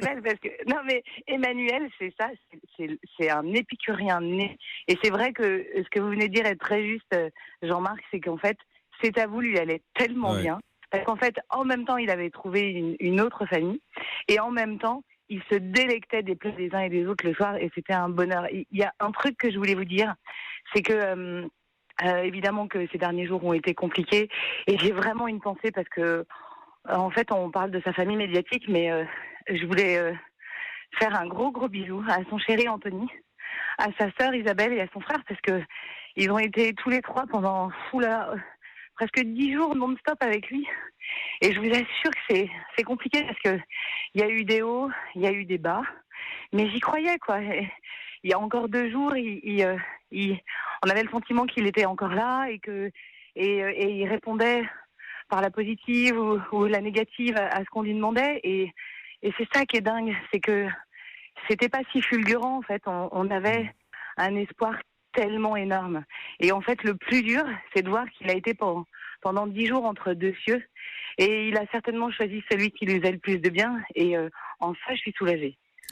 Parce que non mais Emmanuel, c'est ça, c'est un épicurien né. Et c'est vrai que ce que vous venez de dire est très juste, Jean-Marc, c'est qu'en fait, C'est à vous lui allait tellement Ouais. bien. Parce qu'en fait, en même temps, il avait trouvé une autre famille. Et en même temps, il se délectait des plats des uns et des autres le soir. Et c'était un bonheur. Il y a un truc que je voulais vous dire. C'est que, évidemment que ces derniers jours ont été compliqués. Et j'ai vraiment une pensée parce que, en fait, on parle de sa famille médiatique. Mais je voulais faire un gros, gros bisou à son chéri Anthony, à sa sœur Isabelle et à son frère. Parce que ils ont été tous les trois pendant, presque 10 jours non-stop avec lui. Et je vous assure que c'est compliqué parce que il y a eu des hauts, il y a eu des bas, mais j'y croyais quoi. Et il y a encore 2 jours, on avait le sentiment qu'il était encore là et il répondait par la positive ou la négative à ce qu'on lui demandait. Et c'est ça qui est dingue, c'est que c'était pas si fulgurant en fait. On avait un espoir tellement énorme. Et en fait, le plus dur, c'est de voir qu'il a été pendant 10 jours entre deux cieux. Et il a certainement choisi celui qui lui faisait le plus de bien. Et en ça, je suis soulagée.